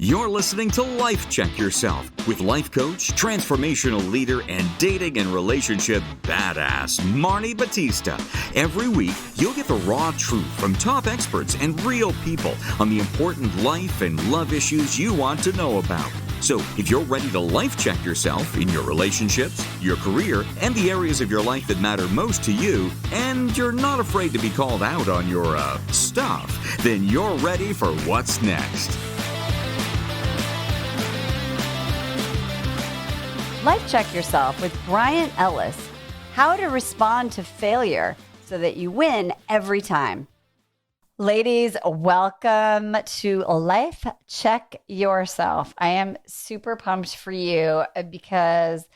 You're listening to Life Check Yourself with life coach, transformational leader, and dating and relationship badass, Marni Batista. Every week, you'll get the raw truth from top experts and real people on the important life and love issues you want to know about. So, if you're ready to life check yourself in your relationships, your career, and the areas of your life that matter most to you, and you're not afraid to be called out on your, stuff, then you're ready for what's next. Life Check Yourself with Bryant Ellis. How to respond to failure so that you win every time. Ladies, welcome to Life Check Yourself. I am super pumped for you because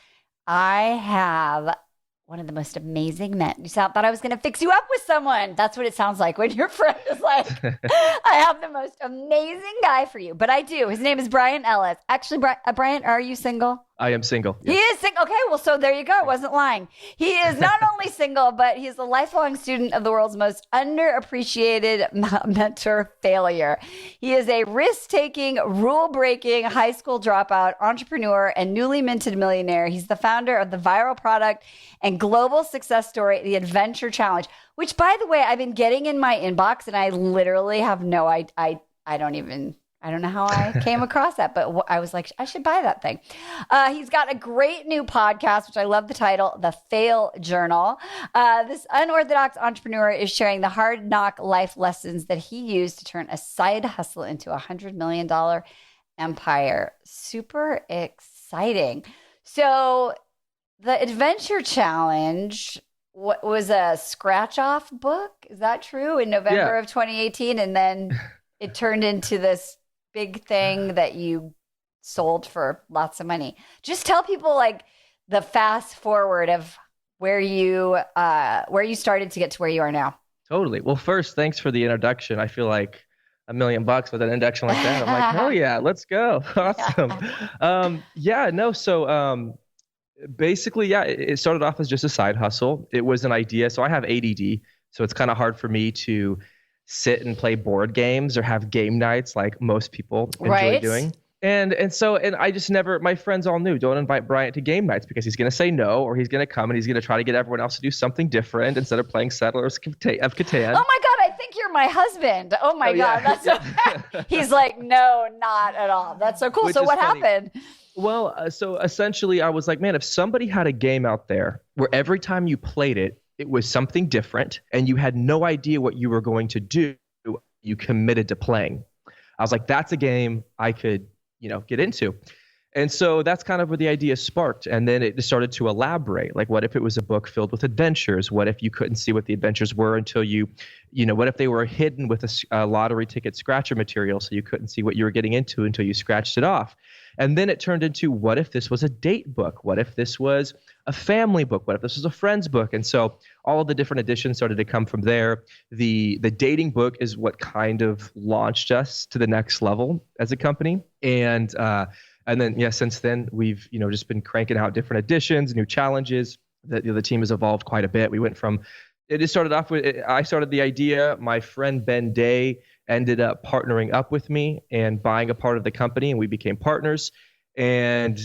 I have one of the most amazing men. You thought I was going to fix you up with someone. That's what it sounds like when your friend is like, I have the most amazing guy for you. But I do. His name is Bryant Ellis. Actually, Bryant, are you single? I am single. Yes. He is single. Okay, well, so there you go. I wasn't lying. He is not only single, but he's a lifelong student of the world's most underappreciated mentor failure. He is a risk-taking, rule-breaking high school dropout, entrepreneur, and newly minted millionaire. He's the founder of the viral product and global success story, the Adventure Challenge, which, by the way, I've been getting in my inbox, and I literally have no I don't know how I came across that, but I was like, I should buy that thing. He's got a great new podcast, which I love the title, The Fail Journal. This unorthodox entrepreneur is sharing the hard knock life lessons that he used to turn a side hustle into a $100 million empire. Super exciting. So the Adventure Challenge was a scratch-off book. Is that true? In November of 2018, and then it turned into this big thing that you sold for lots of money. Just tell people like the fast forward of where you started to get to where you are now. Totally. Well, first, thanks for the introduction. I feel like $1 million with an introduction like that. I'm like, hell yeah, let's go. Awesome. Basically, it started off as just a side hustle. It was an idea. So I have ADD. So it's kind of hard for me to sit and play board games or have game nights like most people enjoy doing. And I just never, my friends all knew, don't invite Bryant to game nights because he's going to say no, or he's going to come and he's going to try to get everyone else to do something different instead of playing Settlers of Catan. Oh my God, I think you're my husband. Oh my God. Yeah. That's so he's like, no, not at all. That's so cool. So what happened? Well, so essentially I was like, man, if somebody had a game out there where every time you played it, it was something different and you had no idea what you were going to do, you committed to playing. I was like, that's a game I could, get into. And so that's kind of where the idea sparked. And then it started to elaborate. Like, what if it was a book filled with adventures? What if you couldn't see what the adventures were until what if they were hidden with a lottery ticket scratcher material so you couldn't see what you were getting into until you scratched it off? And then it turned into, what if this was a date book? What if this was a family book? What if this was a friend's book? And so all of the different editions started to come from there. The dating book is what kind of launched us to the next level as a company. And then, since then, we've, just been cranking out different editions, new challenges. The team has evolved quite a bit. We went from, it just started off with, I started the idea. My friend Ben Day ended up partnering up with me and buying a part of the company, and we became partners. And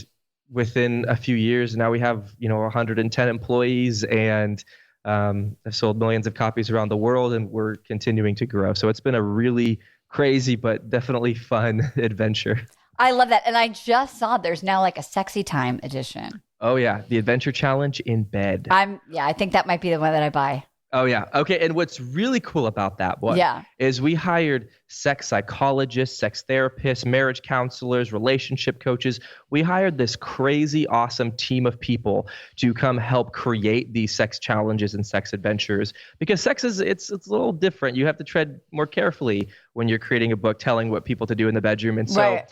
within a few years, now we have, 110 employees, and I've sold millions of copies around the world, and we're continuing to grow. So it's been a really crazy, but definitely fun adventure. I love that. And I just saw there's now like a sexy time edition. Oh yeah. The Adventure Challenge in bed. I think that might be the one that I buy. Oh yeah. Okay. And what's really cool about that one is we hired sex psychologists, sex therapists, marriage counselors, relationship coaches. We hired this crazy, awesome team of people to come help create these sex challenges and sex adventures, because sex it's a little different. You have to tread more carefully when you're creating a book telling what people to do in the bedroom. And so right.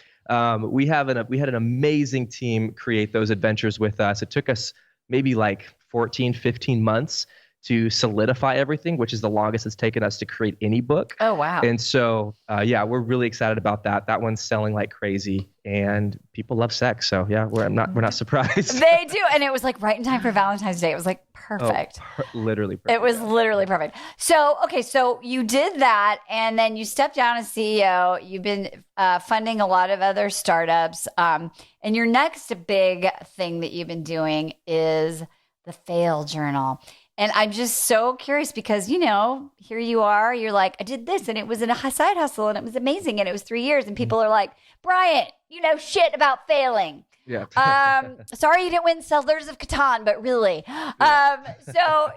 We had an amazing team create those adventures with us. It took us maybe like 14, 15 months to solidify everything, which is the longest it's taken us to create any book. Oh, wow. And so, yeah, we're really excited about that. That one's selling like crazy, and people love sex. So yeah, we're not surprised. They do. And it was like right in time for Valentine's Day. It was like perfect. Literally perfect. It was literally perfect. So, okay, so you did that, and then you stepped down as CEO. You've been funding a lot of other startups. And your next big thing that you've been doing is the Fail Journal. And I'm just so curious because, here you are, you're like, I did this and it was a side hustle and it was amazing and it was 3 years. And people are like, Bryant, you know shit about failing. Yeah. Sorry you didn't win Settlers of Catan, but really.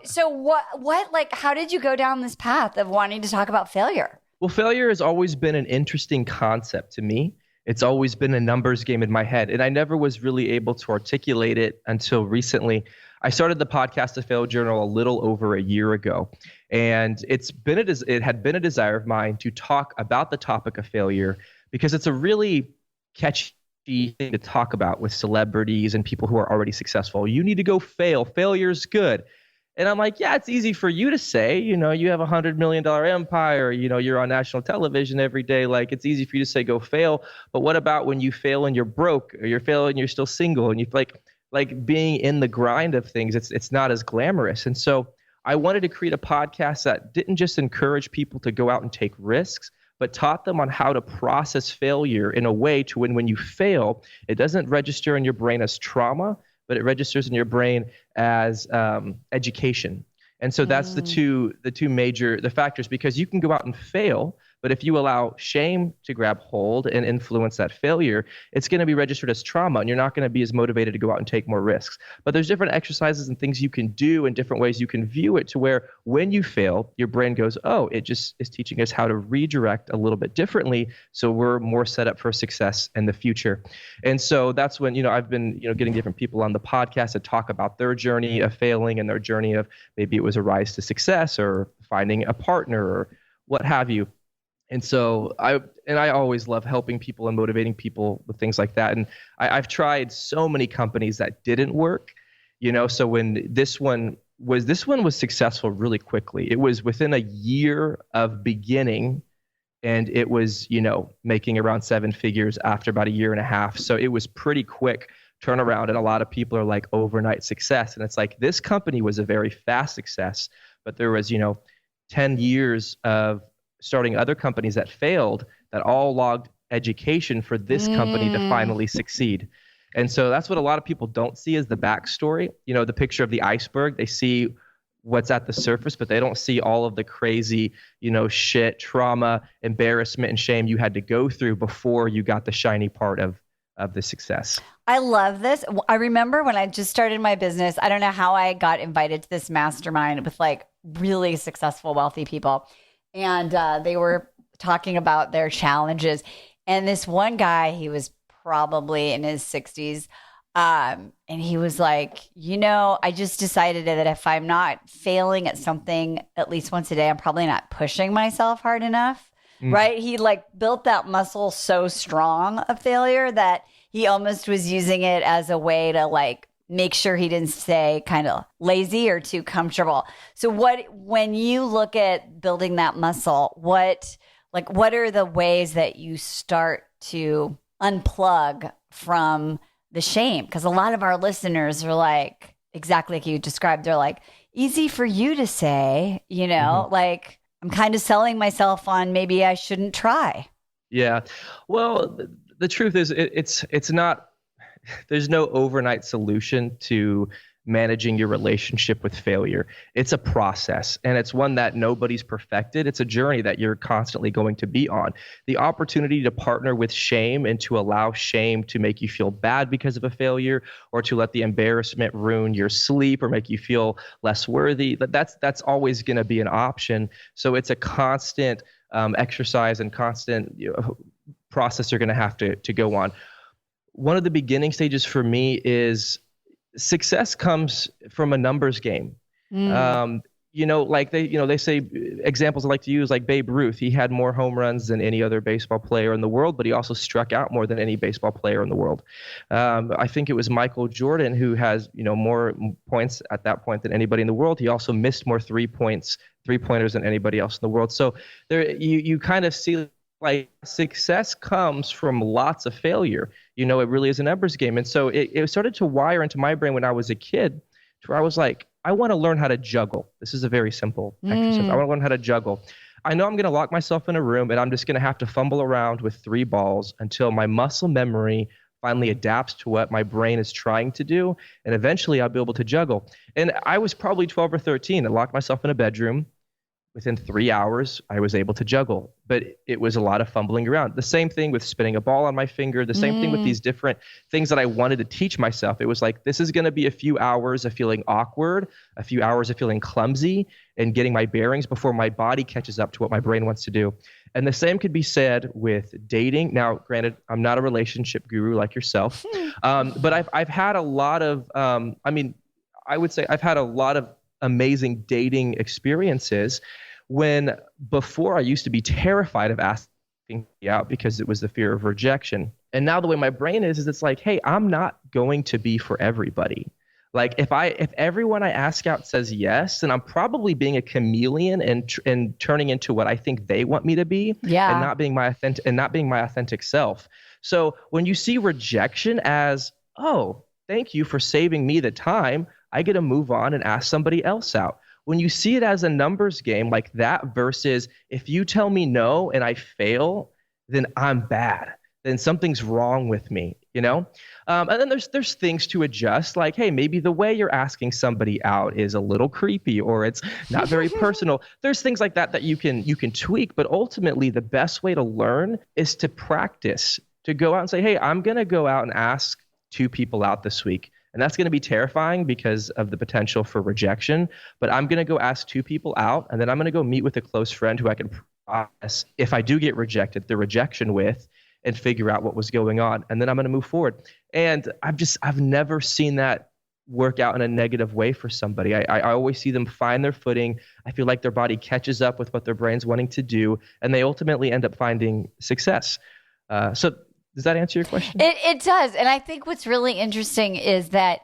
So what, like, how did you go down this path of wanting to talk about failure? Well, failure has always been an interesting concept to me. It's always been a numbers game in my head. And I never was really able to articulate it until recently. I started the podcast, The Fail Journal, a little over a year ago. And it had been a desire of mine to talk about the topic of failure because it's a really catchy thing to talk about with celebrities and people who are already successful. You need to go fail. Failure's good. And I'm like, yeah, it's easy for you to say, you have $100 million empire, you're on national television every day. Like, it's easy for you to say, go fail. But what about when you fail and you're broke, or you're failing and you're still single, and you like being in the grind of things, it's not as glamorous. And so I wanted to create a podcast that didn't just encourage people to go out and take risks, but taught them on how to process failure in a way to when you fail, it doesn't register in your brain as trauma, but it registers in your brain as education. And so that's the two major factors, because you can go out and fail, but if you allow shame to grab hold and influence that failure, it's going to be registered as trauma, and you're not going to be as motivated to go out and take more risks. But there's different exercises and things you can do and different ways you can view it to where when you fail, your brain goes, oh, it just is teaching us how to redirect a little bit differently, so we're more set up for success in the future. And so that's when, I've been, getting different people on the podcast to talk about their journey of failing and their journey of maybe it was a rise to success or finding a partner or what have you. And so I always love helping people and motivating people with things like that. And I've tried so many companies that didn't work, so when this one was successful really quickly. It was within a year of beginning, and it was, making around 7 figures after about a year and a half. So it was pretty quick turnaround. And a lot of people are like overnight success. And it's like, this company was a very fast success, but there was, 10 years of starting other companies that failed that all logged education for this company to finally succeed. And so that's what a lot of people don't see is the backstory, the picture of the iceberg. They see what's at the surface, but they don't see all of the crazy, shit, trauma, embarrassment, and shame you had to go through before you got the shiny part of the success. I love this. I remember when I just started my business, I don't know how I got invited to this mastermind with like really successful, wealthy people. And they were talking about their challenges. And this one guy, he was probably in his 60s. And he was like, I just decided that if I'm not failing at something at least once a day, I'm probably not pushing myself hard enough. Right? He like built that muscle so strong of failure that he almost was using it as a way to like make sure he didn't stay kind of lazy or too comfortable. So when you look at building that muscle, what are the ways that you start to unplug from the shame? Because a lot of our listeners are like, exactly like you described, they're like, easy for you to say, like I'm kind of selling myself on maybe I shouldn't try. Yeah. Well, the truth is it's not, there's no overnight solution to managing your relationship with failure. It's a process, and it's one that nobody's perfected. It's a journey that you're constantly going to be on. The opportunity to partner with shame and to allow shame to make you feel bad because of a failure, or to let the embarrassment ruin your sleep or make you feel less worthy, that's always going to be an option. So it's a constant exercise and constant process you're going to have to go on. One of the beginning stages for me is success comes from a numbers game. like they say examples I like to use, like Babe Ruth. He had more home runs than any other baseball player in the world, but he also struck out more than any baseball player in the world. I think it was Michael Jordan who has, more points at that point than anybody in the world. He also missed more three-pointers than anybody else in the world. So there, you kind of see like success comes from lots of failure. It really is a numbers game. And so it started to wire into my brain when I was a kid, to where I was like, I want to learn how to juggle. This is a very simple exercise. I want to learn how to juggle. I know I'm going to lock myself in a room and I'm just going to have to fumble around with 3 balls until my muscle memory finally adapts to what my brain is trying to do. And eventually I'll be able to juggle. And I was probably 12 or 13. I locked myself in a bedroom. Within 3 hours, I was able to juggle, but it was a lot of fumbling around. The same thing with spinning a ball on my finger, the same thing with these different things that I wanted to teach myself. It was like, this is going to be a few hours of feeling awkward, a few hours of feeling clumsy and getting my bearings before my body catches up to what my brain wants to do. And the same could be said with dating. Now, granted, I'm not a relationship guru like yourself, but I've had a lot of, I would say I've had a lot of amazing dating experiences when before I used to be terrified of asking out because it was the fear of rejection. And now the way my brain is it's like, hey, I'm not going to be for everybody. Like if everyone I ask out says yes, then I'm probably being a chameleon and turning into what I think they want me to be, and not being my authentic self. So when you see rejection as, oh, thank you for saving me the time, I get to move on and ask somebody else out. When you see it as a numbers game like that versus if you tell me no and I fail, then I'm bad. Then something's wrong with me, And then there's things to adjust, like, hey, maybe the way you're asking somebody out is a little creepy or it's not very personal. There's things like that you can tweak, but ultimately the best way to learn is to practice, to go out and say, hey, I'm going to go out and ask 2 people out this week. And that's going to be terrifying because of the potential for rejection. But I'm going to go ask 2 people out, and then I'm going to go meet with a close friend who I can process, if I do get rejected, the rejection with, and figure out what was going on. And then I'm going to move forward. And I've never seen that work out in a negative way for somebody. I always see them find their footing. I feel like their body catches up with what their brain's wanting to do, and they ultimately end up finding success. So does that answer your question? It does. And I think what's really interesting is that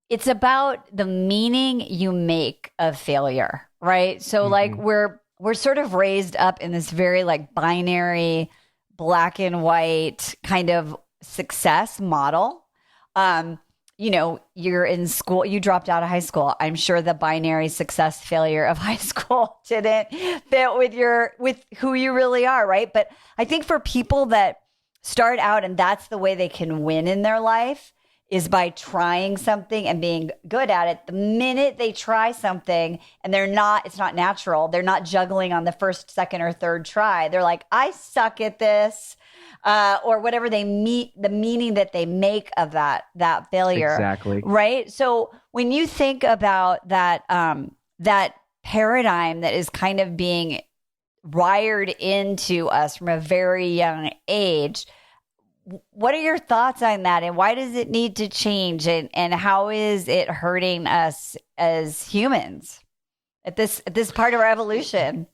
it's about the meaning you make of failure, right? So like we're sort of raised up in this very like binary, black and white kind of success model. You're in school, you dropped out of high school. I'm sure the binary success failure of high school didn't fit with who you really are, right? But I think for people that start out and that's the way they can win in their life is by trying something and being good at it. The minute they try something and it's not natural, they're not juggling on the first, second, or third try. They're like, I suck at this, or whatever the meaning that they make of that failure. Exactly. Right. So when you think about that paradigm that is kind of being wired into us from a very young age, what are your thoughts on that, and why does it need to change, and how is it hurting us as humans at this part of our evolution?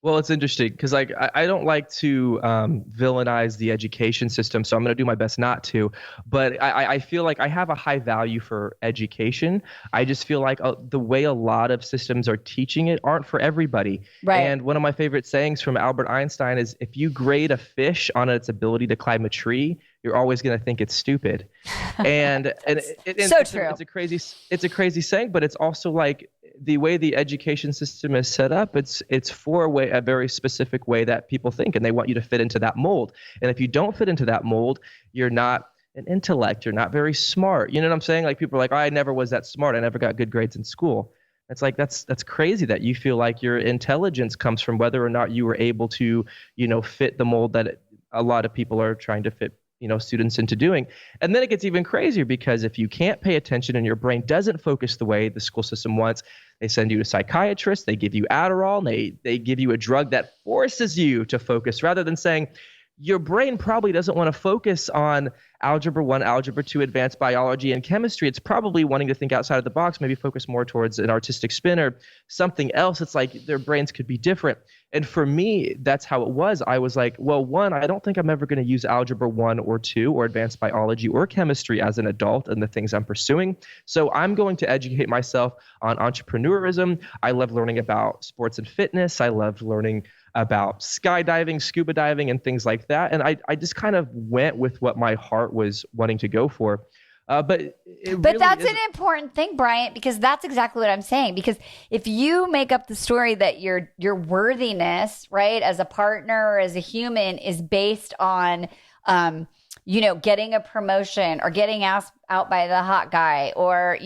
Well, it's interesting because like I don't like to villainize the education system, so I'm going to do my best not to. But I feel like I have a high value for education. I just feel like the way a lot of systems are teaching it aren't for everybody. Right. And one of my favorite sayings from Albert Einstein is, if you grade a fish on its ability to climb a tree, you're always going to think it's stupid. And True. It's a crazy saying, but it's also like, the way the education system is set up, it's for a very specific way that people think, and they want you to fit into that mold. And if you don't fit into that mold, you're not an intellect, you're not very smart. You know what I'm saying? Like people are like, I never was that smart, I never got good grades in school. It's like that's crazy that you feel like your intelligence comes from whether or not you were able to, fit the mold that a lot of people are trying to fit students into doing. And then it gets even crazier because if you can't pay attention and your brain doesn't focus the way the school system wants, they send you to psychiatrists, they give you Adderall, and they give you a drug that forces you to focus rather than saying, your brain probably doesn't want to focus on algebra 1, algebra 2, advanced biology, and chemistry. It's probably wanting to think outside of the box, maybe focus more towards an artistic spin or something else. It's like their brains could be different. And for me, that's how it was. I was like, well, one, I don't think I'm ever going to use algebra 1 or 2 or advanced biology or chemistry as an adult and the things I'm pursuing. So I'm going to educate myself on entrepreneurism. I love learning about sports and fitness. I love learning about skydiving, scuba diving, and things like that. And I just kind of went with what my heart was wanting to go for. But that's an important thing, Bryant, because that's exactly what I'm saying. Because if you make up the story that your worthiness, right, as a partner or as a human is based on, getting a promotion or getting asked out by the hot guy or,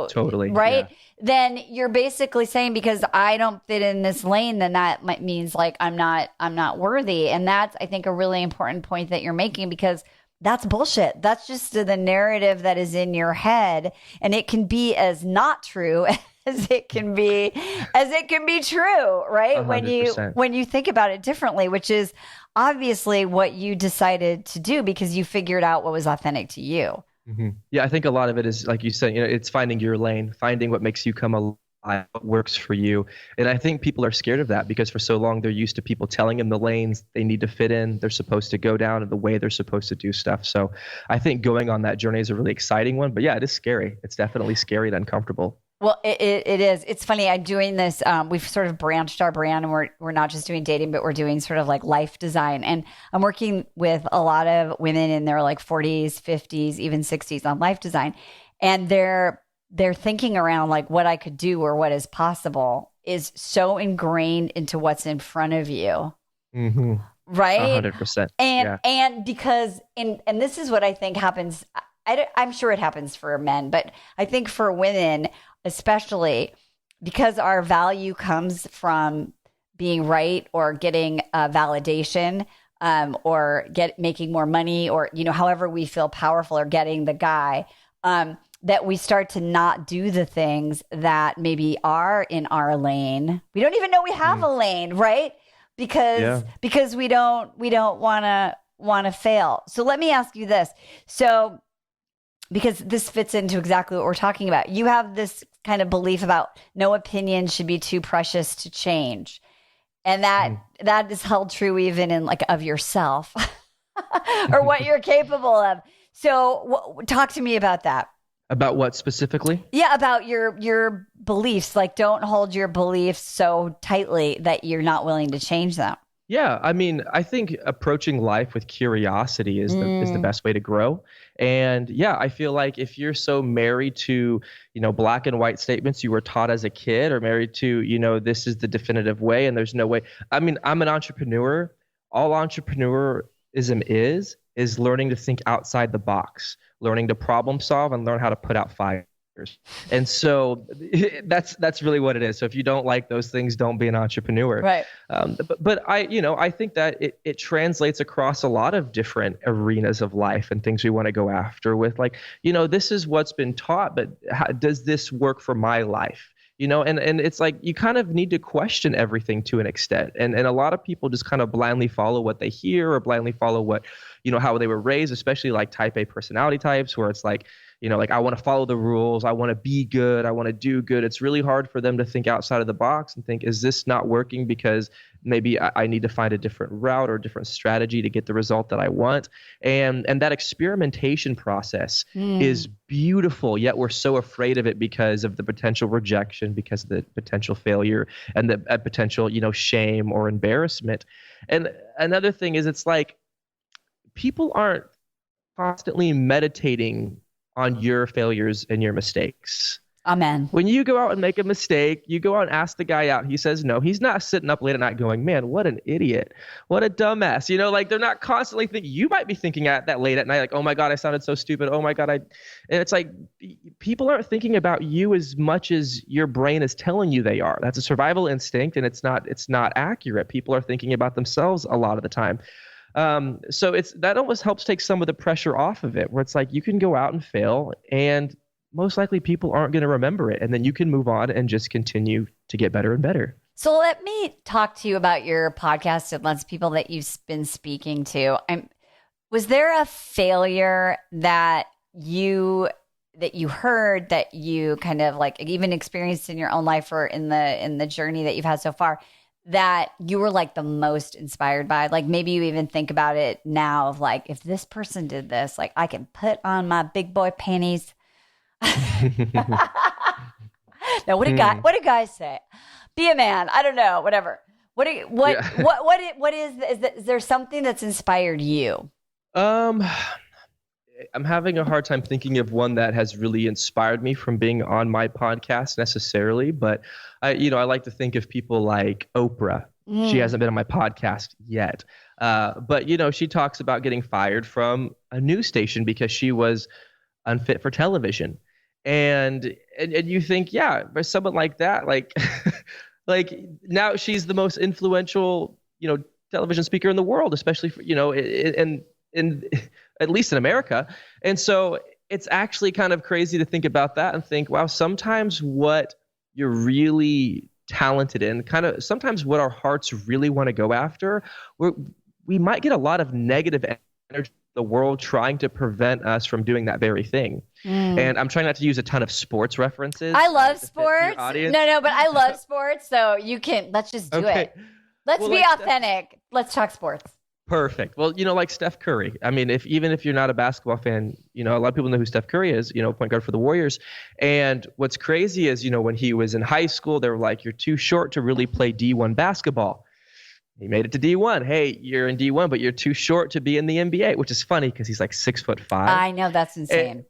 totally, right? Yeah. Then you're basically saying, because I don't fit in this lane, then that means like I'm not worthy. And that's, I think, a really important point that you're making, because that's bullshit. That's just the narrative that is in your head, and it can be as not true as it can be true, right? 100%. When you think about it differently, which is obviously what you decided to do because you figured out what was authentic to you. Mm-hmm. Yeah, I think a lot of it is, like you said, it's finding your lane, finding what makes you come alive, what works for you. And I think people are scared of that because for so long they're used to people telling them the lanes they need to fit in, they're supposed to go down, and the way they're supposed to do stuff. So I think going on that journey is a really exciting one. But yeah, it is scary. It's definitely scary and uncomfortable. Well, it is. It's funny. I'm doing this. We've sort of branched our brand, and we're not just doing dating, but we're doing sort of like life design. And I'm working with a lot of women in their like 40s, 50s, even 60s on life design, and they're thinking around like what I could do or what is possible is so ingrained into what's in front of you. Mm-hmm. Right? 100%. And because, and this is what I think happens. I'm sure it happens for men, but I think for women, especially because our value comes from being right or getting validation, or making more money, or, however we feel powerful, or getting the guy, that we start to not do the things that maybe are in our lane. We don't even know we have a lane, right? Because we don't want to fail. So let me ask you this. So, because this fits into exactly what we're talking about. You have this kind of belief about no opinion should be too precious to change. And that is held true even in like of yourself or what you're capable of. So talk to me about that. About what specifically? Yeah, about your beliefs. Like, don't hold your beliefs so tightly that you're not willing to change them. Yeah, I mean, I think approaching life with curiosity is the best way to grow. And yeah, I feel like if you're so married to, black and white statements you were taught as a kid, or married to, this is the definitive way and there's no way. I mean, I'm an entrepreneur. All entrepreneurism is learning to think outside the box, learning to problem solve, and learn how to put out fires. And so that's really what it is. So if you don't like those things, don't be an entrepreneur. Right. But I think that it translates across a lot of different arenas of life and things we want to go after with, like, this is what's been taught, but does this work for my life? And it's like you kind of need to question everything to an extent. And a lot of people just kind of blindly follow what they hear, or blindly follow what, how they were raised, especially like type A personality types, where it's like, like I want to follow the rules. I want to be good. I want to do good. It's really hard for them to think outside of the box and think, is this not working because maybe I need to find a different route or a different strategy to get the result that I want. And that experimentation process is beautiful, yet we're so afraid of it because of the potential rejection, because of the potential failure, and the potential, shame or embarrassment. And another thing is, it's like people aren't constantly meditating on your failures and your mistakes. Amen. When you go out and make a mistake, you go out and ask the guy out. He says no. He's not sitting up late at night going, man, what an idiot. What a dumbass. Like they're not constantly thinking. You might be thinking at that late at night, like, oh my God, I sounded so stupid. Oh my God. And it's like people aren't thinking about you as much as your brain is telling you they are. That's a survival instinct, and it's not accurate. People are thinking about themselves a lot of the time. So that almost helps take some of the pressure off of it, where it's like you can go out and fail, and most likely people aren't going to remember it. And then you can move on and just continue to get better and better. So let me talk to you about your podcast and lots of people that you've been speaking to. Was there a failure that you heard that you kind of like even experienced in your own life or in the journey that you've had so far that you were like the most inspired by? Like maybe you even think about it now of like, if this person did this, like I can put on my big boy panties. Now, what do guys say? Be a man. I don't know. Whatever. Is there something that's inspired you? I'm having a hard time thinking of one that has really inspired me from being on my podcast necessarily, but I like to think of people like Oprah. She hasn't been on my podcast yet, but she talks about getting fired from a news station because she was unfit for television, and you think, yeah, but someone like that, like, like now she's the most influential, television speaker in the world, especially for, in at least in America. And so it's actually kind of crazy to think about that and think, wow, sometimes what you're really talented in, kind of sometimes what our hearts really want to go after, we might get a lot of negative energy in the world trying to prevent us from doing that very thing. And I'm trying not to use a ton of sports references. I love sports. No, but I love sports. So let's just do it. Let's be authentic. Let's talk sports. Perfect. Well, like Steph Curry. I mean, even if you're not a basketball fan, a lot of people know who Steph Curry is, point guard for the Warriors. And what's crazy is, when he was in high school, they were like, you're too short to really play D1 basketball. He made it to D1. Hey, you're in D1, but you're too short to be in the NBA, which is funny because he's like 6'5". I know, that's insane.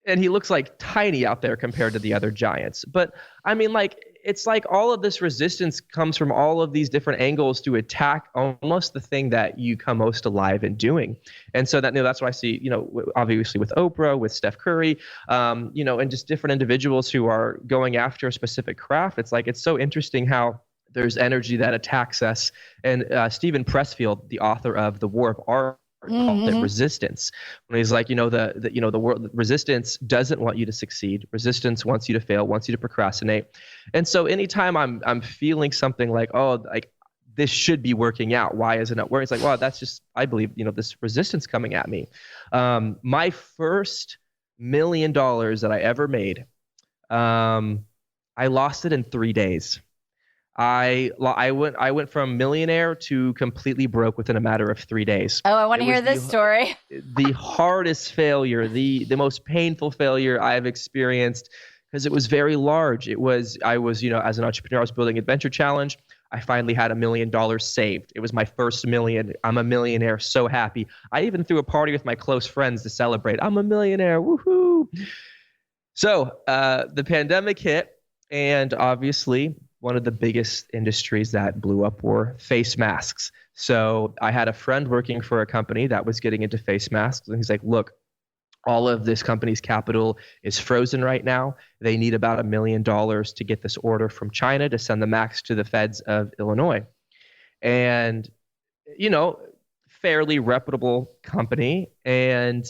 And he looks like tiny out there compared to the other giants. But I mean, like, it's like all of this resistance comes from all of these different angles to attack almost the thing that you come most alive in doing. And so that's why I see, obviously with Oprah, with Steph Curry, and just different individuals who are going after a specific craft. It's like, it's so interesting how there's energy that attacks us. And Stephen Pressfield, the author of The War of Art, called it resistance. When he's like, the world, resistance doesn't want you to succeed. Resistance wants you to fail, wants you to procrastinate. And so anytime I'm feeling something like, oh, like this should be working out, why isn't it working? It's like, wow, that's just, I believe, this resistance coming at me. My first $1 million that I ever made, I lost it in 3 days. I went from millionaire to completely broke within a matter of 3 days. Oh, I want to hear this story. The hardest failure, the most painful failure I've experienced, because it was very large. I was, as an entrepreneur, I was building Adventure Challenge. I finally had $1 million saved. It was my first $1 million. I'm a millionaire, so happy. I even threw a party with my close friends to celebrate. I'm a millionaire, woohoo! So the pandemic hit, and obviously, one of the biggest industries that blew up were face masks. So I had a friend working for a company that was getting into face masks. And he's like, look, all of this company's capital is frozen right now. They need about $1 million to get this order from China to send the masks to the feds of Illinois. And, fairly reputable company. And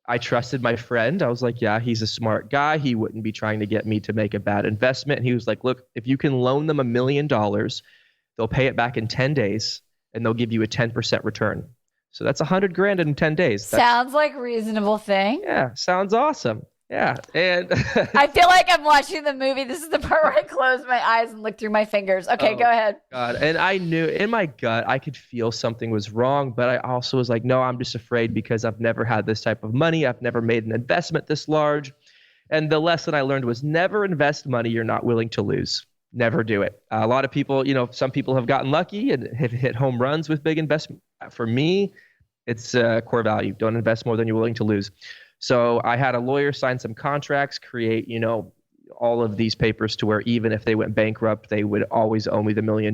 I trusted my friend. I was like, yeah, he's a smart guy. He wouldn't be trying to get me to make a bad investment. And he was like, look, if you can loan them $1 million, they'll pay it back in 10 days and they'll give you a 10% return. So that's $100,000 in 10 days. Sounds like a reasonable thing. Yeah, sounds awesome. Yeah. And I feel like I'm watching the movie. This is the part where I close my eyes and look through my fingers. Okay, go ahead. God. And I knew in my gut, I could feel something was wrong, but I also was like, no, I'm just afraid because I've never had this type of money. I've never made an investment this large. And the lesson I learned was never invest money you're not willing to lose. Never do it. A lot of people, some people have gotten lucky and have hit home runs with big investment. For me, it's a core value. Don't invest more than you're willing to lose. So I had a lawyer sign some contracts, create, all of these papers to where even if they went bankrupt, they would always owe me the $1 million.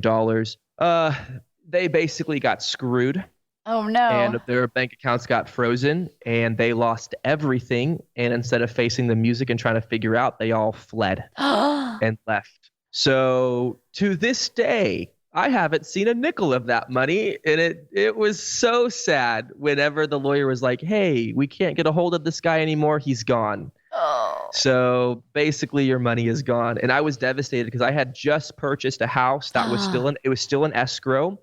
They basically got screwed. Oh, no. And their bank accounts got frozen and they lost everything. And instead of facing the music and trying to figure out, they all fled and left. So to this day, I haven't seen a nickel of that money. And it was so sad whenever the lawyer was like, hey, we can't get a hold of this guy anymore. He's gone. Oh. So basically your money is gone. And I was devastated because I had just purchased a house that was still in escrow.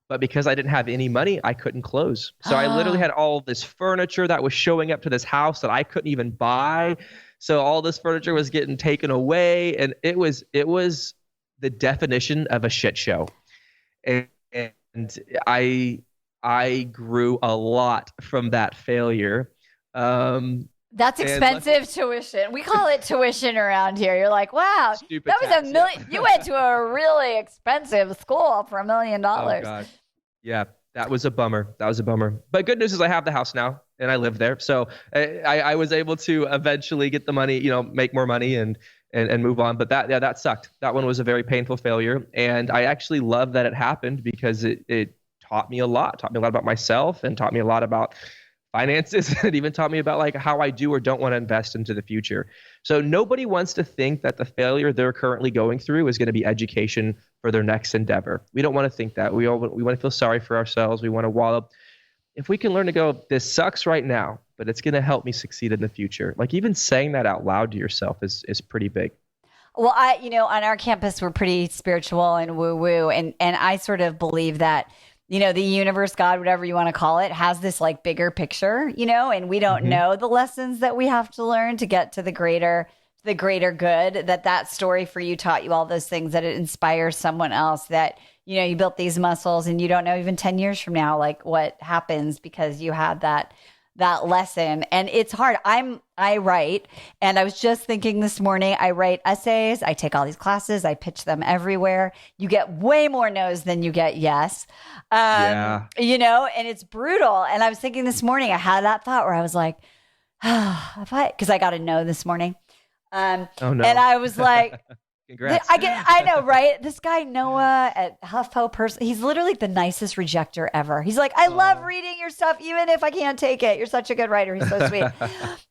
But because I didn't have any money, I couldn't close. So I literally had all this furniture that was showing up to this house that I couldn't even buy. So all this furniture was getting taken away. And it was the definition of a shit show. And I grew a lot from that failure. That's expensive tuition. We call it tuition around here. You're like, wow, that was $1 million. You went to a really expensive school for $1 million. Oh God. Yeah, that was a bummer. But good news is I have the house now and I live there. So I was able to eventually get the money, make more money and move on. But that sucked. That one was a very painful failure. And I actually love that it happened because it taught me a lot. Taught me a lot about myself and taught me a lot about finances. It even taught me about like how I do or don't want to invest into the future. So nobody wants to think that the failure they're currently going through is going to be education for their next endeavor. We don't want to think that. We want to feel sorry for ourselves. We want to wallow. If we can learn to go, this sucks right now, but it's going to help me succeed in the future. Like even saying that out loud to yourself is pretty big. Well, on our campus, we're pretty spiritual and woo-woo. And I sort of believe that, the universe, God, whatever you want to call it, has this like bigger picture, and we don't know the lessons that we have to learn to get to the greater good, that story for you taught you all those things, that it inspires someone else, that, you built these muscles and you don't know even 10 years from now, like what happens because you had that lesson. And it's hard. I write, and I was just thinking this morning, I write essays, I take all these classes, I pitch them everywhere. You get way more no's than you get yes. And it's brutal. And I was thinking this morning, I had that thought where I was like, because I got a no this morning. Oh no. And I was like, congrats. I know, right? This guy, Noah at HuffPo person, he's literally the nicest rejecter ever. He's like, I love reading your stuff, even if I can't take it. You're such a good writer. He's so sweet.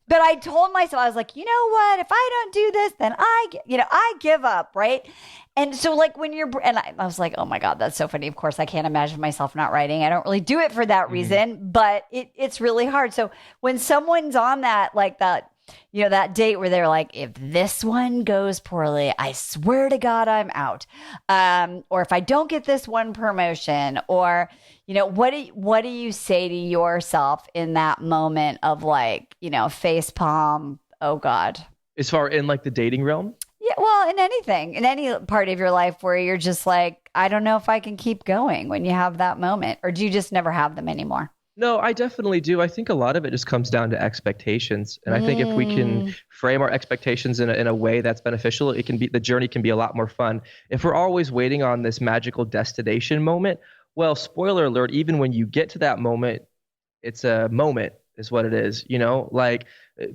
But I told myself, I was like, you know what? If I don't do this, then I give up, right? And so like I was like, oh my God, that's so funny. Of course, I can't imagine myself not writing. I don't really do it for that reason, but it's really hard. So when someone's on that, like that, that date where they're like, if this one goes poorly, I swear to God, I'm out. Or if I don't get this one promotion, or, what do you say to yourself in that moment of like, face palm? Oh God. As far in like the dating realm? Yeah. Well, in any part of your life where you're just like, I don't know if I can keep going when you have that moment, or do you just never have them anymore? No, I definitely do. I think a lot of it just comes down to expectations. And I think if we can frame our expectations in a way that's beneficial, the journey can be a lot more fun. If we're always waiting on this magical destination moment, well, spoiler alert, even when you get to that moment, it's a moment is what it is, like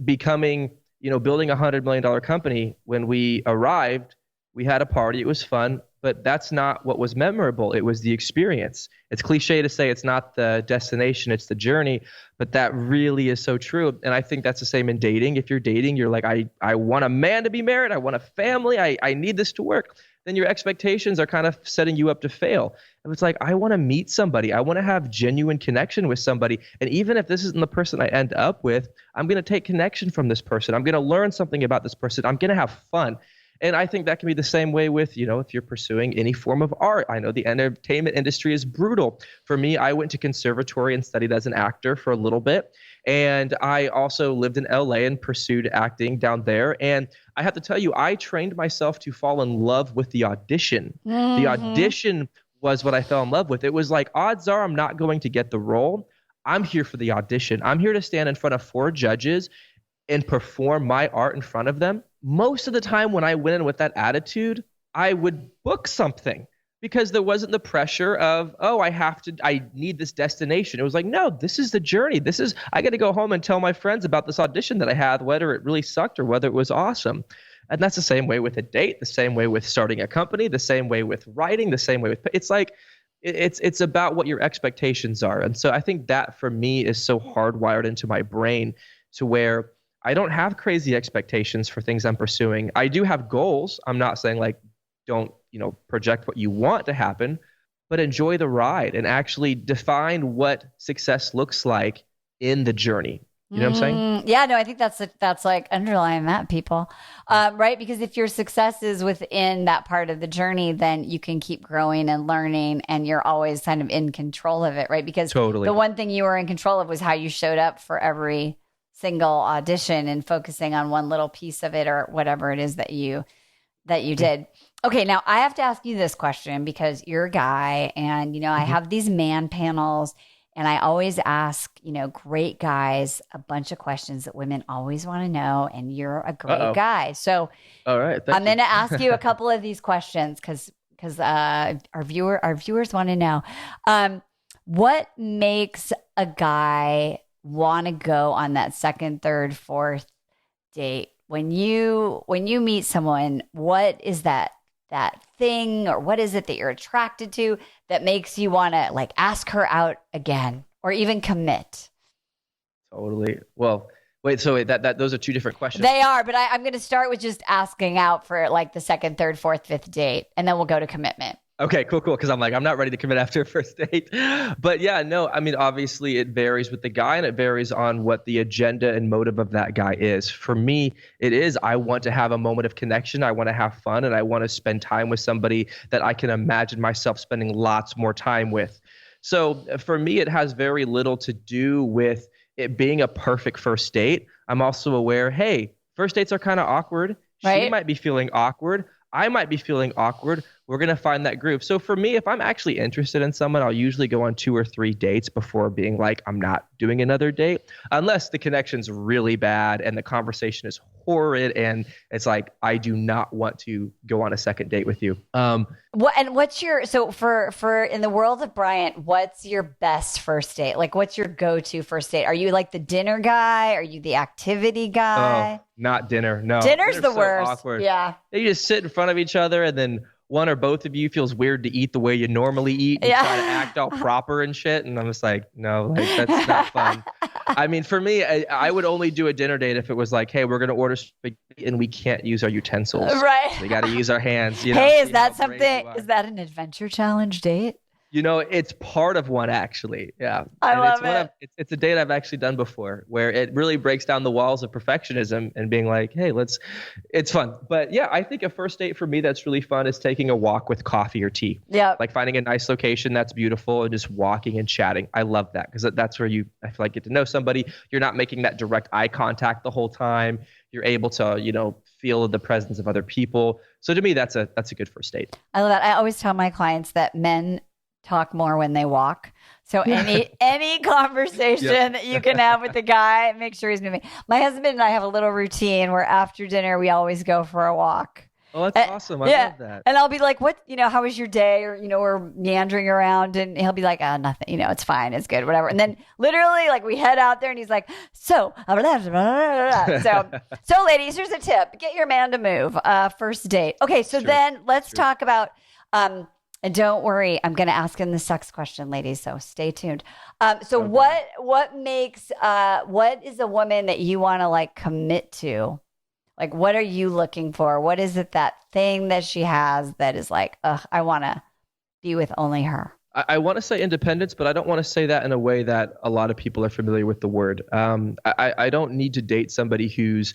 becoming, building $100 million company. When we arrived, we had a party. It was fun. But that's not what was memorable. It was the experience. It's cliche to say it's not the destination, it's the journey, but that really is so true. And I think that's the same in dating. If you're dating, you're like, I want a man to be married. I want a family. I need this to work. Then your expectations are kind of setting you up to fail. And it's like, I want to meet somebody. I want to have genuine connection with somebody. And even if this isn't the person I end up with, I'm going to take connection from this person. I'm going to learn something about this person. I'm going to have fun. And I think that can be the same way with, if you're pursuing any form of art. I know the entertainment industry is brutal. For me, I went to conservatory and studied as an actor for a little bit. And I also lived in LA and pursued acting down there. And I have to tell you, I trained myself to fall in love with the audition. The audition was what I fell in love with. It was like, odds are I'm not going to get the role. I'm here for the audition. I'm here to stand in front of 4 judges and perform my art in front of them. Most of the time when I went in with that attitude, I would book something because there wasn't the pressure of, I need this destination. It was like, no, this is the journey. I got to go home and tell my friends about this audition that I had, whether it really sucked or whether it was awesome. And that's the same way with a date, the same way with starting a company, the same way with writing, the same way with, it's like, it's about what your expectations are. And so I think that for me is so hardwired into my brain to where I don't have crazy expectations for things I'm pursuing. I do have goals. I'm not saying like, don't, project what you want to happen, but enjoy the ride and actually define what success looks like in the journey. You know what I'm saying? Yeah, no, I think that's like underlying that, people, right? Because if your success is within that part of the journey, then you can keep growing and learning, and you're always kind of in control of it, right? Because Totally. the one thing you were in control of was how you showed up for every single audition and focusing on one little piece of it or whatever it is that you did. Okay, now I have to ask you this question because you're a guy, and I have these man panels. And I always ask, great guys a bunch of questions that women always want to know. And you're a great guy. So all right, I'm going to ask you a couple of these questions because our viewers want to know. What makes a guy want to go on that second, third, fourth date? When you meet someone, what is that thing, or what is it that you're attracted to that makes you want to like ask her out again or even commit? Totally. Well, wait, that those are two different questions. They are, but I'm going to start with just asking out for like the second, third, fourth, fifth date, and then we'll go to commitment. Okay, cool. Because I'm not ready to commit after a first date. But yeah, no, I mean, obviously it varies with the guy, and it varies on what the agenda and motive of that guy is. For me, it is, I want to have a moment of connection. I want to have fun, and I want to spend time with somebody that I can imagine myself spending lots more time with. So for me, it has very little to do with it being a perfect first date. I'm also aware, hey, first dates are kind of awkward. Right? She might be feeling awkward. I might be feeling awkward. We're going to find that groove. So for me, if I'm actually interested in someone, I'll usually go on 2 or 3 dates before being like, I'm not doing another date, unless the connection's really bad and the conversation is horrid and it's like, I do not want to go on a second date with you. What's your, so for in the world of Bryant, what's your best first date? Like, what's your go-to first date? Are you like the dinner guy? Are you the activity guy? Oh, not dinner. No. Dinner's the so worst. Awkward. Yeah. You just sit in front of each other, and then one or both of you feels weird to eat the way you normally eat and try to act all proper and shit. And I'm just like, no, like that's not fun. I mean, for me, I would only do a dinner date if it was like, hey, we're going to order spaghetti and we can't use our utensils. Right. We got to use our hands. Hey, is that something? Is that an adventure challenge date? It's part of one, actually. Yeah. I love it. It's a date I've actually done before where it really breaks down the walls of perfectionism and being like, hey, it's fun. But yeah, I think a first date for me that's really fun is taking a walk with coffee or tea. Yeah. Like finding a nice location that's beautiful and just walking and chatting. I love that because that's where I feel like get to know somebody. You're not making that direct eye contact the whole time. You're able to, feel the presence of other people. So to me, that's a good first date. I love that. I always tell my clients that men talk more when they walk. So any conversation that you can have with the guy, make sure he's moving. My husband and I have a little routine where after dinner, we always go for a walk. Oh, that's awesome. I love that. And I'll be like, what, how was your day? Or, we're meandering around, and he'll be like, oh, nothing, it's fine. It's good, whatever. And then literally like we head out there and he's like, so ladies, here's a tip. Get your man to move. First date. Okay. So then let's talk about, and don't worry, I'm going to ask him the sex question, ladies. So stay tuned. What makes, what is a woman that you want to like commit to? Like, what are you looking for? What is it, that thing that she has that is like, I want to be with only her? I want to say independence, but I don't want to say that in a way that a lot of people are familiar with the word. I don't need to date somebody who's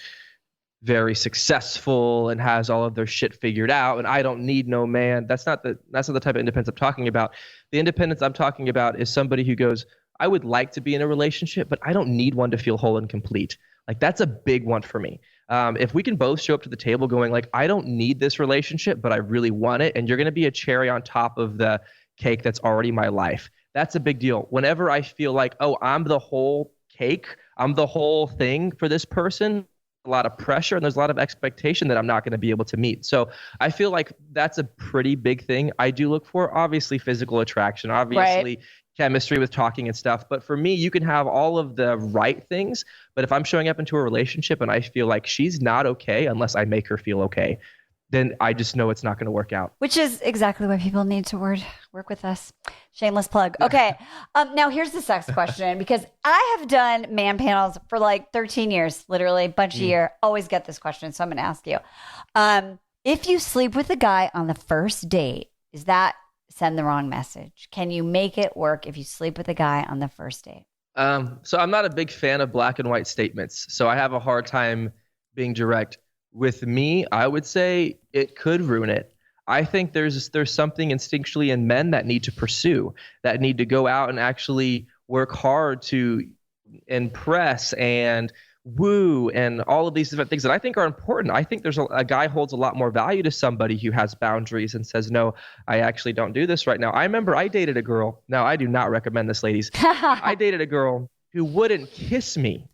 very successful and has all of their shit figured out, and I don't need no man. That's not the type of independence I'm talking about. The independence I'm talking about is somebody who goes, I would like to be in a relationship, but I don't need one to feel whole and complete. Like, that's a big one for me. If we can both show up to the table going like, I don't need this relationship, but I really want it, and you're going to be a cherry on top of the cake that's already my life. That's a big deal. Whenever I feel like, oh, I'm the whole cake, I'm the whole thing for this person, a lot of pressure and there's a lot of expectation that I'm not going to be able to meet. So I feel like that's a pretty big thing I do look for. Obviously, physical attraction, obviously chemistry with talking and stuff. But for me, you can have all of the right things. But if I'm showing up into a relationship and I feel like she's not okay unless I make her feel okay, then I just know it's not going to work out. Which is exactly why people need to work with us. Shameless plug. Okay. Now here's the sex question, because I have done man panels for like 13 years, literally a bunch of years. Always get this question. So I'm going to ask you. If you sleep with a guy on the first date, is that send the wrong message? Can you make it work if you sleep with a guy on the first date? So I'm not a big fan of black and white statements. So I have a hard time being direct. With me, I would say it could ruin it. I think there's something instinctually in men that need to pursue, that need to go out and actually work hard to impress and woo and all of these different things that I think are important. I think there's a guy holds a lot more value to somebody who has boundaries and says, no, I actually don't do this right now. I remember I dated a girl. Now, I do not recommend this, ladies. I dated a girl who wouldn't kiss me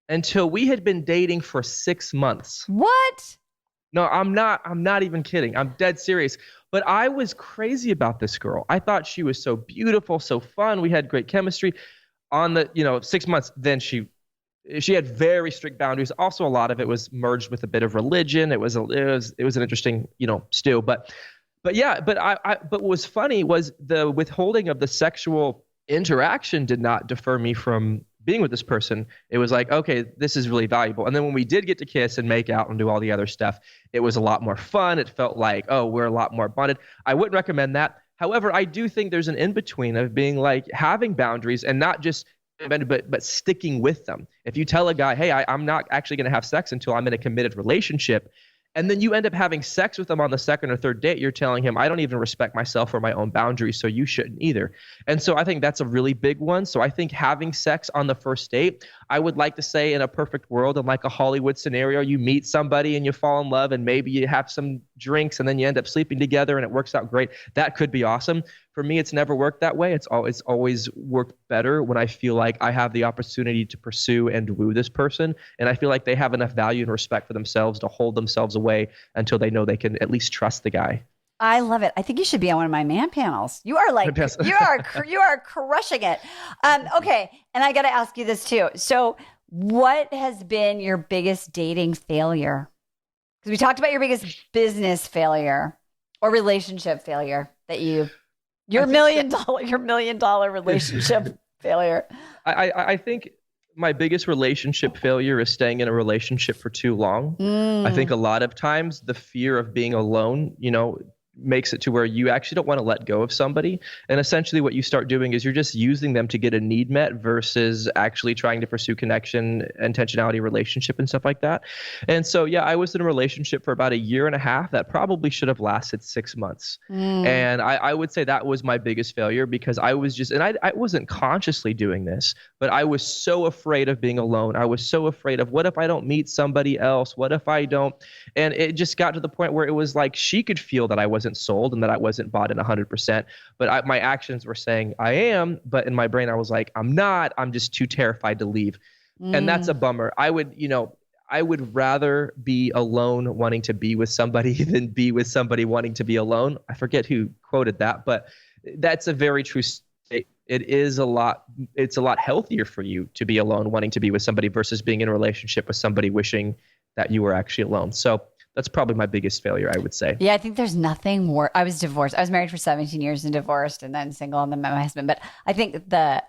until we had been dating for 6 months. What? No, I'm not even kidding. I'm dead serious. But I was crazy about this girl. I thought she was so beautiful, so fun. We had great chemistry. On the, 6 months, then she had very strict boundaries. Also, a lot of it was merged with a bit of religion. It was an interesting, stew. But what was funny was the withholding of the sexual interaction did not defer me from being with this person. It was like, okay, this is really valuable. And then when we did get to kiss and make out and do all the other stuff, it was a lot more fun. It felt like, oh, we're a lot more bonded. I wouldn't recommend that. However, I do think there's an in-between of being like having boundaries and not just but sticking with them. If you tell a guy, hey, I'm not actually going to have sex until I'm in a committed relationship, and then you end up having sex with them on the second or third date, you're telling him, I don't even respect myself or my own boundaries, so you shouldn't either. And so I think that's a really big one. So I think having sex on the first date, I would like to say in a perfect world, in like a Hollywood scenario, you meet somebody and you fall in love and maybe you have some drinks and then you end up sleeping together and it works out great. That could be awesome. For me, it's never worked that way. It's always worked better when I feel like I have the opportunity to pursue and woo this person. And I feel like they have enough value and respect for themselves to hold themselves away until they know they can at least trust the guy. I love it. I think you should be on one of my man panels. You are like, you are crushing it. Okay. And I got to ask you this too. So what has been your biggest dating failure? Because we talked about your biggest business failure or relationship failure that your $1 million relationship failure. I think my biggest relationship failure is staying in a relationship for too long. I think a lot of times the fear of being alone, makes it to where you actually don't want to let go of somebody. And essentially what you start doing is you're just using them to get a need met versus actually trying to pursue connection, intentionality, relationship, and stuff like that. And so, I was in a relationship for about 1.5 years that probably should have lasted 6 months. And I would say that was my biggest failure because I was just, and I wasn't consciously doing this, but I was so afraid of being alone. I was so afraid of what if I don't meet somebody else? What if I don't? And it just got to the point where it was like she could feel that I wasn't sold and that I wasn't bought in 100%. But my actions were saying I am, but in my brain I was like, I'm not. I'm just too terrified to leave. And that's a bummer. I would rather be alone wanting to be with somebody than be with somebody wanting to be alone. I forget who quoted that, but that's a very true state. It's a lot healthier for you to be alone wanting to be with somebody versus being in a relationship with somebody wishing that you were actually alone. So that's probably my biggest failure, I would say. Yeah, I think there's nothing worse. I was divorced. I was married for 17 years and divorced and then single and then met my husband. But I think the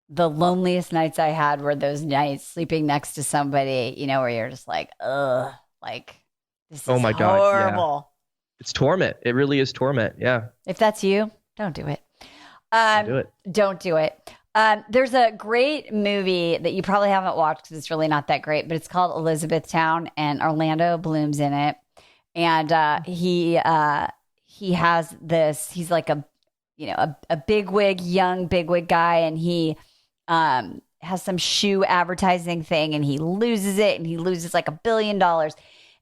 loneliest nights I had were those nights sleeping next to somebody, where you're just like, ugh, like this is horrible. God, yeah. It's torment. It really is torment. Yeah. If that's you, don't do it. Don't do it. There's a great movie that you probably haven't watched because it's really not that great, but it's called Elizabethtown, and Orlando Bloom's in it. And he has this. He's like a bigwig, young bigwig guy, and he has some shoe advertising thing, and he loses it, and he loses like $1 billion.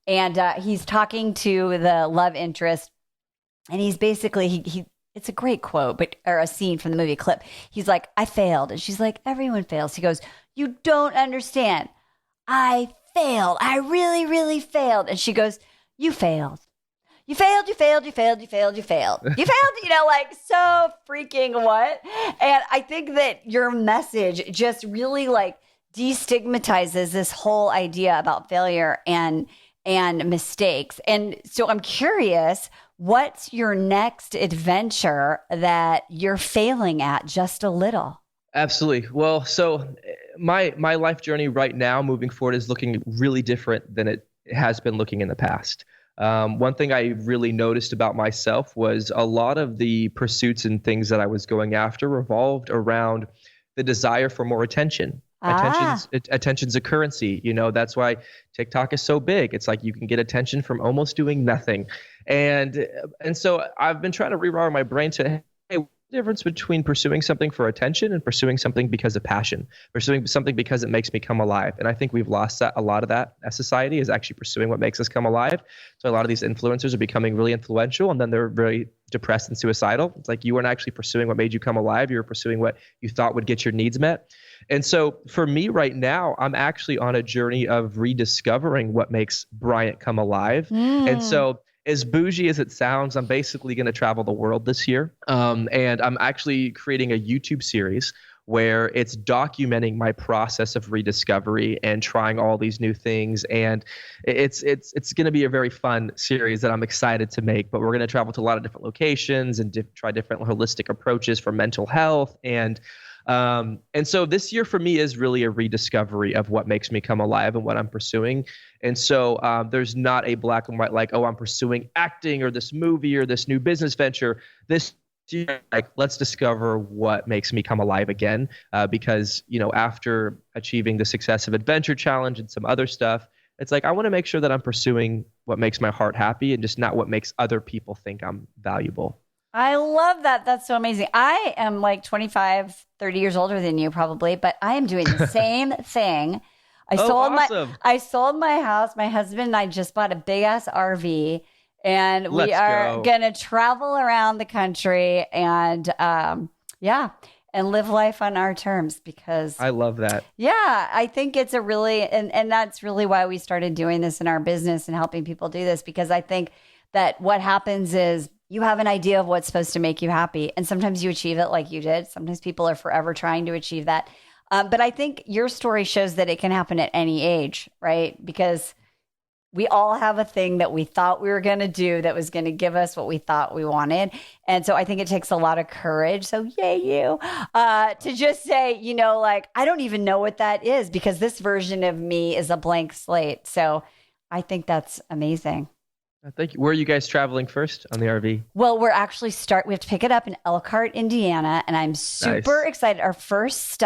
And he's talking to the love interest, and he's basically he. It's a great quote, or a scene from the movie clip. He's like, I failed. And she's like, everyone fails. He goes, you don't understand. I failed. I really, really failed. And she goes, you failed. You failed, you failed, you failed, you failed, you failed. You failed, like so freaking what? And I think that your message just really like destigmatizes this whole idea about failure and mistakes. And so I'm curious, what's your next adventure that you're failing at just a little? Absolutely. Well, so my life journey right now moving forward is looking really different than it has been looking in the past. One thing I really noticed about myself was a lot of the pursuits and things that I was going after revolved around the desire for more attention. Attention's a currency. That's why TikTok is so big. It's like you can get attention from almost doing nothing. And so I've been trying to rewire my brain to, hey, what's the difference between pursuing something for attention and pursuing something because of passion, pursuing something because it makes me come alive. And I think we've lost a lot of that as society, is actually pursuing what makes us come alive. So a lot of these influencers are becoming really influential, and then they're very depressed and suicidal. It's like you weren't actually pursuing what made you come alive. You were pursuing what you thought would get your needs met. And so for me right now, I'm actually on a journey of rediscovering what makes Bryant come alive. And so as bougie as it sounds, I'm basically going to travel the world this year. And I'm actually creating a YouTube series where it's documenting my process of rediscovery and trying all these new things. And it's going to be a very fun series that I'm excited to make. But we're going to travel to a lot of different locations and try different holistic approaches for mental health. And so this year for me is really a rediscovery of what makes me come alive and what I'm pursuing. And so there's not a black and white, like, oh, I'm pursuing acting or this movie or this new business venture. This year, like, let's discover what makes me come alive again. Because, after achieving the success of Adventure Challenge and some other stuff, it's like, I want to make sure that I'm pursuing what makes my heart happy and just not what makes other people think I'm valuable. I love that. That's so amazing. I am like 25, 30 years older than you probably, but I am doing the same thing. I sold my house. My husband and I just bought a big ass RV, and we are going to travel around the country and and live life on our terms, because I love that. Yeah, I think it's a really, and that's really why we started doing this in our business and helping people do this, because I think that what happens is you have an idea of what's supposed to make you happy, and sometimes you achieve it like you did. Sometimes people are forever trying to achieve that. But I think your story shows that it can happen at any age, right? Because we all have a thing that we thought we were going to do that was going to give us what we thought we wanted. And so I think it takes a lot of courage. So yay you, to just say, like, I don't even know what that is, because this version of me is a blank slate. So I think that's amazing. Thank you. Where are you guys traveling first on the RV? Well, we have to pick it up in Elkhart, Indiana, and I'm super excited. Our first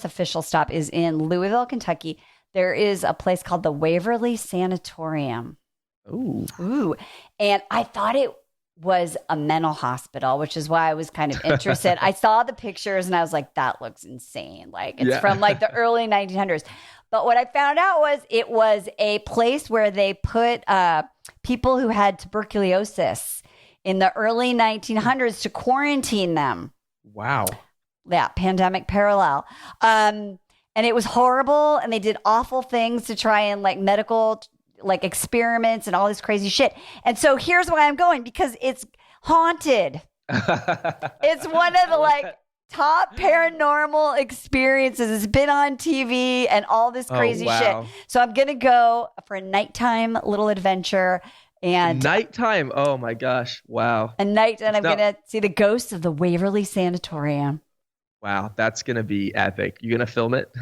official stop is in Louisville, Kentucky. There is a place called the Waverly Sanatorium. Ooh. And I thought it was a mental hospital, which is why I was kind of interested. I saw the pictures and I was like, that looks insane. Like, it's from like the early 1900s. But what I found out was it was a place where they put people who had tuberculosis in the early 1900s to quarantine them. Wow. Yeah, pandemic parallel. And it was horrible, and they did awful things to try and medical experiments and all this crazy shit. And so here's why I'm going, because it's haunted. It's one of the top paranormal experiences. It's been on TV and all this crazy shit. So I'm going to go for a nighttime little adventure. And nighttime. Oh my gosh. Wow. And I'm going to see the ghosts of the Waverly Sanatorium. Wow. That's going to be epic. You going to film it?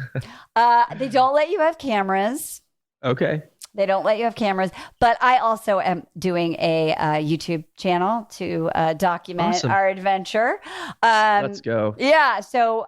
They don't let you have cameras. Okay. They don't let you have cameras, but I also am doing a YouTube channel to document our adventure. Let's go. Yeah, so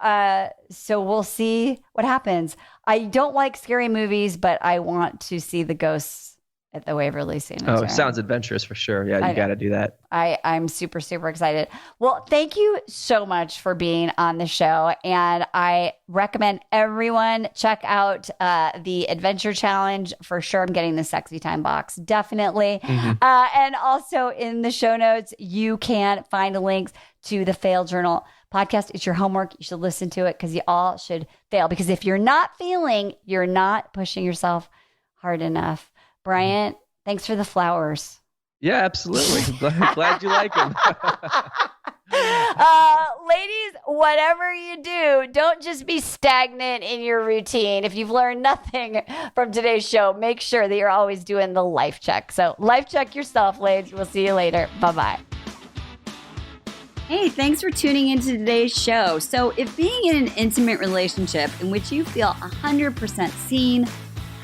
we'll see what happens. I don't like scary movies, but I want to see the ghosts at the Waverly Sanatorium. Oh, sounds adventurous for sure. Yeah, you got to do that. I'm super, super excited. Well, thank you so much for being on the show. And I recommend everyone check out the Adventure Challenge for sure. I'm getting the Sexy Time box, definitely. Mm-hmm. And also in the show notes, you can find links to the Fail Journal podcast. It's your homework. You should listen to it, because you all should fail. Because if you're not failing, you're not pushing yourself hard enough. Bryant, thanks for the flowers. Yeah, absolutely. Glad you like them. Ladies, whatever you do, don't just be stagnant in your routine. If you've learned nothing from today's show, make sure that you're always doing the life check. So life check yourself, ladies. We'll see you later. Bye-bye. Hey, thanks for tuning into today's show. So if being in an intimate relationship in which you feel 100% seen,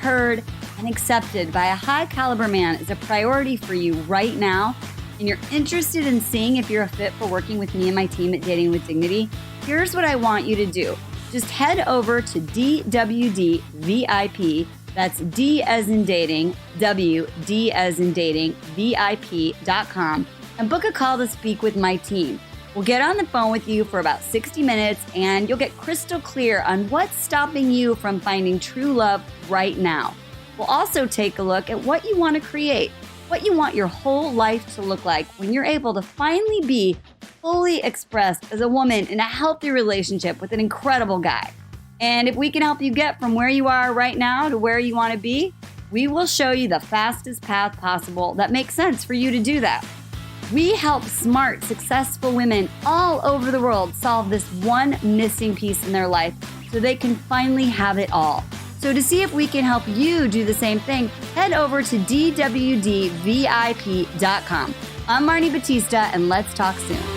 heard, and accepted by a high caliber man is a priority for you right now, and you're interested in seeing if you're a fit for working with me and my team at Dating with Dignity, here's what I want you to do. Just head over to DWD VIP, that's D as in dating, W, D as in dating, VIP.com, and book a call to speak with my team. We'll get on the phone with you for about 60 minutes, and you'll get crystal clear on what's stopping you from finding true love right now. We'll also take a look at what you want to create, what you want your whole life to look like when you're able to finally be fully expressed as a woman in a healthy relationship with an incredible guy. And if we can help you get from where you are right now to where you want to be, we will show you the fastest path possible that makes sense for you to do that. We help smart, successful women all over the world solve this one missing piece in their life so they can finally have it all. So to see if we can help you do the same thing, head over to DWDVIP.com. I'm Marni Batista, and let's talk soon.